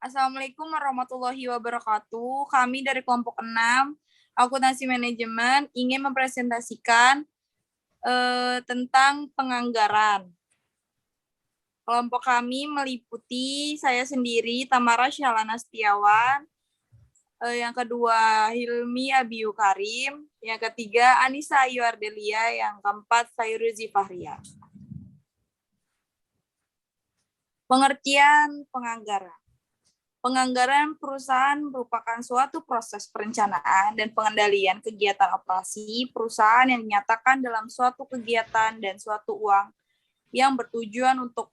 Assalamualaikum warahmatullahi wabarakatuh. Kami dari kelompok 6, Akuntansi Manajemen, ingin mempresentasikan tentang penganggaran. Kelompok kami meliputi saya sendiri, Tamara Syahlana Setiawan, yang kedua Hilmi Abiyu Karim, yang ketiga Anissa Ayu Ardelia, yang keempat Fairuzi Fahria. Pengertian penganggaran. Penganggaran perusahaan merupakan suatu proses perencanaan dan pengendalian kegiatan operasi perusahaan yang dinyatakan dalam suatu kegiatan dan suatu uang yang bertujuan untuk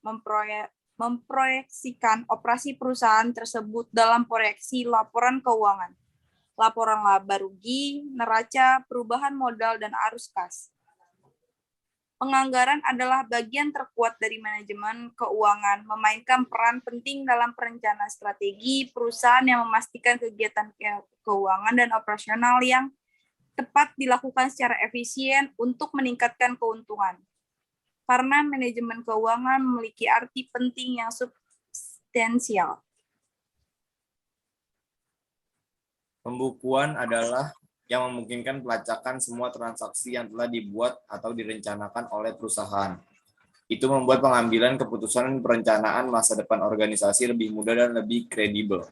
memproyeksikan operasi perusahaan tersebut dalam proyeksi laporan keuangan, laporan laba rugi, neraca, perubahan modal, dan arus kas. Penganggaran adalah bagian terkuat dari manajemen keuangan, memainkan peran penting dalam perencanaan strategi perusahaan yang memastikan kegiatan keuangan dan operasional yang tepat dilakukan secara efisien untuk meningkatkan keuntungan. Karena manajemen keuangan memiliki arti penting yang substansial. Pembukuan adalah yang memungkinkan pelacakan semua transaksi yang telah dibuat atau direncanakan oleh perusahaan. Itu membuat pengambilan keputusan perencanaan masa depan organisasi lebih mudah dan lebih kredibel.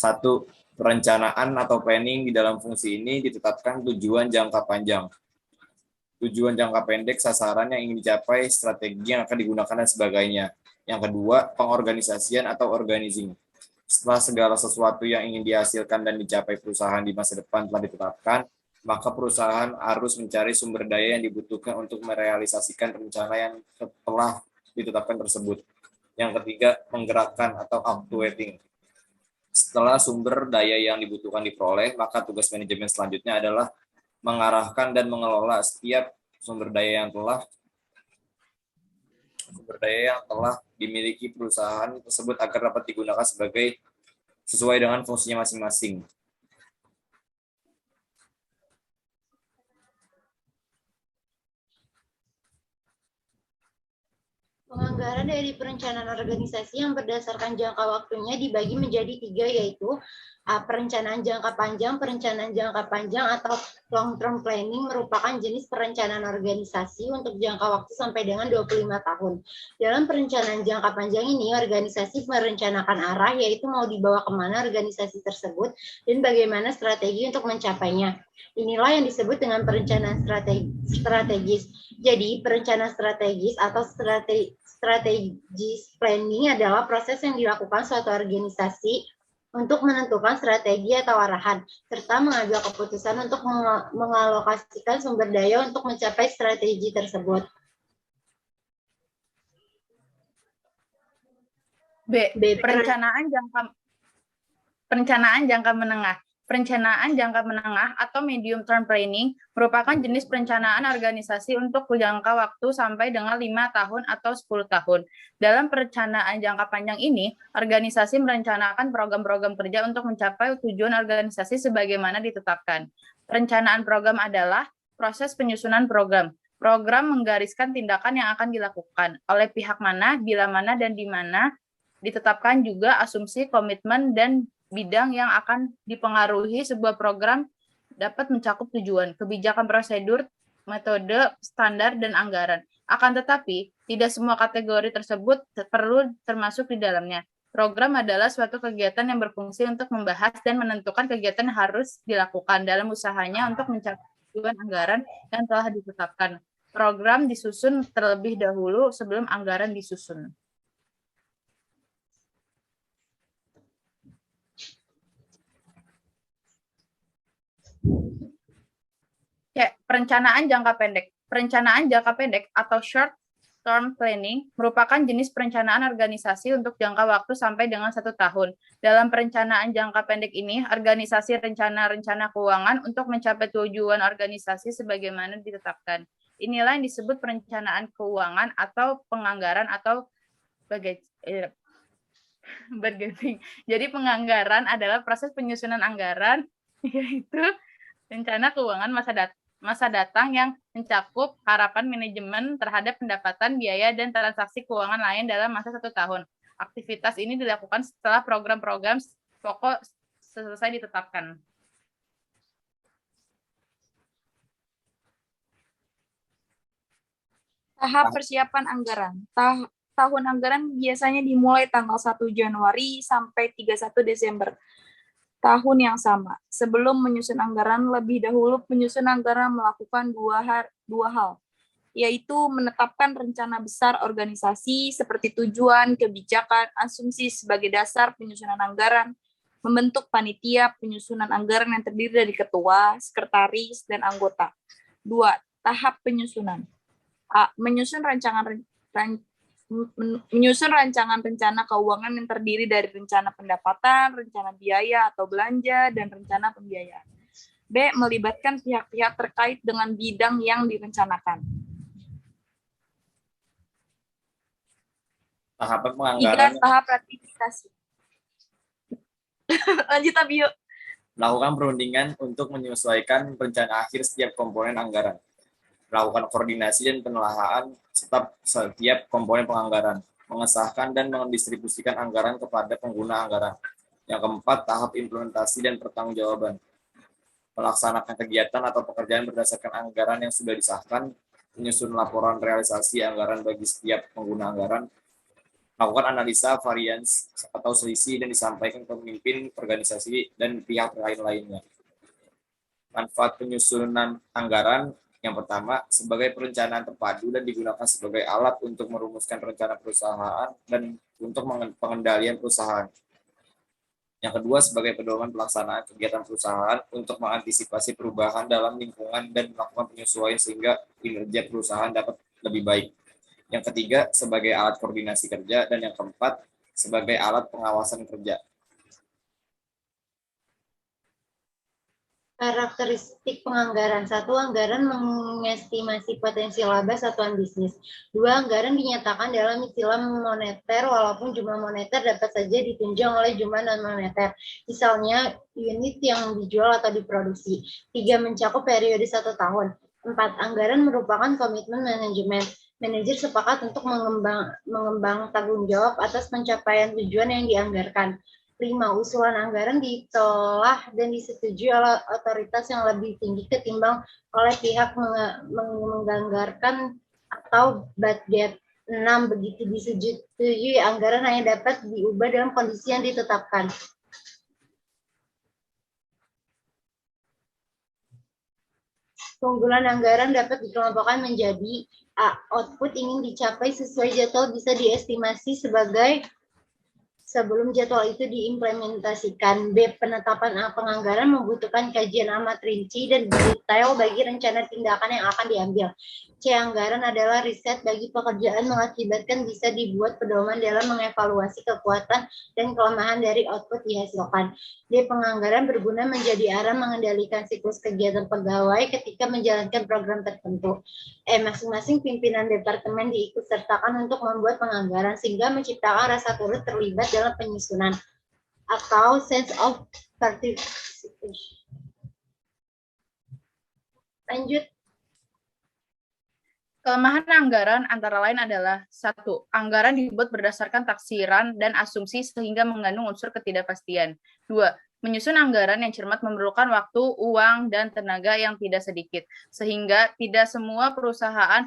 1. Perencanaan atau planning. Di dalam fungsi ini ditetapkan tujuan jangka panjang, tujuan jangka pendek, sasaran yang ingin dicapai, strategi yang akan digunakan, dan sebagainya. Yang kedua, pengorganisasian atau organizing. Setelah segala sesuatu yang ingin dihasilkan dan dicapai perusahaan di masa depan telah ditetapkan, maka perusahaan harus mencari sumber daya yang dibutuhkan untuk merealisasikan rencana yang telah ditetapkan tersebut. Yang ketiga, menggerakkan atau actuating. Setelah sumber daya yang dibutuhkan diperoleh, maka tugas manajemen selanjutnya adalah mengarahkan dan mengelola setiap sumber daya yang telah dimiliki perusahaan tersebut agar dapat digunakan sesuai dengan fungsinya masing-masing. Penganggaran dari perencanaan organisasi yang berdasarkan jangka waktunya dibagi menjadi 3, yaitu perencanaan jangka panjang atau long term planning merupakan jenis perencanaan organisasi untuk jangka waktu sampai dengan 25 tahun. Dalam perencanaan jangka panjang ini, organisasi merencanakan arah, yaitu mau dibawa kemana organisasi tersebut dan bagaimana strategi untuk mencapainya. Inilah yang disebut dengan perencanaan strategis. Jadi, perencanaan strategis atau strategis planning adalah proses yang dilakukan suatu organisasi untuk menentukan strategi atau arahan, serta mengambil keputusan untuk mengalokasikan sumber daya untuk mencapai strategi tersebut. B. Perencanaan jangka menengah. Perencanaan jangka menengah atau medium term planning merupakan jenis perencanaan organisasi untuk jangka waktu sampai dengan 5 tahun atau 10 tahun. Dalam perencanaan jangka panjang ini, organisasi merencanakan program-program kerja untuk mencapai tujuan organisasi sebagaimana ditetapkan. Perencanaan program adalah proses penyusunan program. Program menggariskan tindakan yang akan dilakukan oleh pihak mana, bila mana, dan di mana. Ditetapkan juga asumsi, komitmen, dan bidang yang akan dipengaruhi sebuah program dapat mencakup tujuan, kebijakan, prosedur, metode, standar, dan anggaran. Akan tetapi, tidak semua kategori tersebut perlu termasuk di dalamnya. Program adalah suatu kegiatan yang berfungsi untuk membahas dan menentukan kegiatan yang harus dilakukan dalam usahanya untuk mencapai tujuan anggaran yang telah ditetapkan. Program disusun terlebih dahulu sebelum anggaran disusun. Ya, perencanaan jangka pendek. Perencanaan jangka pendek atau short term planning merupakan jenis perencanaan organisasi untuk jangka waktu sampai dengan 1 tahun. Dalam perencanaan jangka pendek ini, organisasi rencana-rencana keuangan untuk mencapai tujuan organisasi sebagaimana ditetapkan. Inilah yang disebut perencanaan keuangan atau penganggaran atau budgeting. Jadi penganggaran adalah proses penyusunan anggaran, yaitu rencana keuangan masa datang yang mencakup harapan manajemen terhadap pendapatan, biaya, dan transaksi keuangan lain dalam masa 1 tahun. Aktivitas ini dilakukan setelah program-program pokok selesai ditetapkan. Tahap persiapan anggaran. Tahun anggaran biasanya dimulai tanggal 1 Januari sampai 31 Desember tahun yang sama. Sebelum menyusun anggaran, lebih dahulu penyusun anggaran melakukan dua hal, yaitu menetapkan rencana besar organisasi seperti tujuan, kebijakan, asumsi sebagai dasar penyusunan anggaran, membentuk panitia penyusunan anggaran yang terdiri dari ketua, sekretaris, dan anggota. 2. Tahap penyusunan. A. Menyusun rancangan rencana keuangan yang terdiri dari rencana pendapatan, rencana biaya atau belanja, dan rencana pembiayaan. B. Melibatkan pihak-pihak terkait dengan bidang yang direncanakan. Tahapan 3. penganggaran. Tahap ratifikasi. Lanjut, Abio. Melakukan perundingan untuk menyesuaikan rencana akhir setiap komponen anggaran. Melakukan koordinasi dan penelaahan setiap komponen penganggaran. Mengesahkan dan mendistribusikan anggaran kepada pengguna anggaran. Yang keempat, tahap implementasi dan pertanggungjawaban. Melaksanakan kegiatan atau pekerjaan berdasarkan anggaran yang sudah disahkan, menyusun laporan realisasi anggaran bagi setiap pengguna anggaran, melakukan analisa varians atau selisih dan disampaikan ke pemimpin organisasi dan pihak lain-lainnya. Manfaat penyusunan anggaran. Yang pertama, sebagai perencanaan terpadu dan digunakan sebagai alat untuk merumuskan rencana perusahaan dan untuk pengendalian perusahaan. Yang kedua, sebagai pedoman pelaksanaan kegiatan perusahaan untuk mengantisipasi perubahan dalam lingkungan dan melakukan penyesuaian sehingga kinerja perusahaan dapat lebih baik. Yang ketiga, sebagai alat koordinasi kerja. Dan yang keempat, sebagai alat pengawasan kerja. Karakteristik penganggaran. 1. Anggaran mengestimasi potensi laba satuan bisnis. 2. Anggaran dinyatakan dalam istilah moneter walaupun jumlah moneter dapat saja ditunjang oleh jumlah non-moneter. Misalnya unit yang dijual atau diproduksi. 3. Mencakup periode 1 tahun. 4. Anggaran merupakan komitmen manajemen. Manajer sepakat untuk mengembang tanggung jawab atas pencapaian tujuan yang dianggarkan. 5. Usulan anggaran ditelah dan disetujui oleh otoritas yang lebih tinggi ketimbang oleh pihak menganggarkan atau budget. 6. Begitu disetujui, anggaran hanya dapat diubah dalam kondisi yang ditetapkan. Keunggulan anggaran dapat dikelompokkan menjadi A. Output ingin dicapai sesuai jadwal bisa diestimasi sebelum jadwal itu diimplementasikan. B. Penetapan penganggaran membutuhkan kajian amat rinci dan detail bagi rencana tindakan yang akan diambil. C. Anggaran adalah riset bagi pekerjaan mengakibatkan bisa dibuat pedoman dalam mengevaluasi kekuatan dan kelemahan dari output dihasilkan. D. Penganggaran berguna menjadi arah mengendalikan siklus kegiatan pegawai ketika menjalankan program tertentu. Masing-masing pimpinan departemen diikutsertakan untuk membuat penganggaran sehingga menciptakan rasa turut terlibat dalam penyusunan atau sense of participation. Lanjut. Kelemahan anggaran antara lain adalah 1. Anggaran dibuat berdasarkan taksiran dan asumsi sehingga mengandung unsur ketidakpastian. 2. Menyusun anggaran yang cermat memerlukan waktu, uang, dan tenaga yang tidak sedikit, sehingga tidak semua perusahaan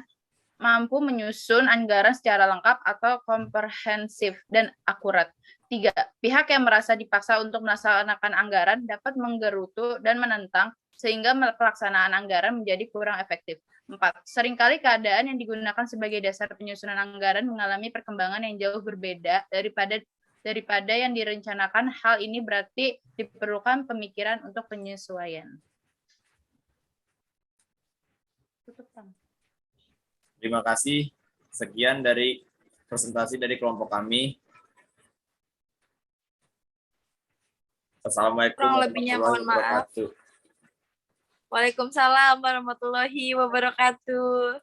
mampu menyusun anggaran secara lengkap atau komprehensif dan akurat. 3. Pihak yang merasa dipaksa untuk melaksanakan anggaran dapat menggerutu dan menentang, sehingga pelaksanaan anggaran menjadi kurang efektif. 4. Seringkali keadaan yang digunakan sebagai dasar penyusunan anggaran mengalami perkembangan yang jauh berbeda daripada yang direncanakan. Hal ini berarti diperlukan pemikiran untuk penyesuaian. Terima kasih. Sekian dari presentasi dari kelompok kami. Assalamualaikum Kurang lebihnya mohon maaf. Waalaikumsalam warahmatullahi wabarakatuh.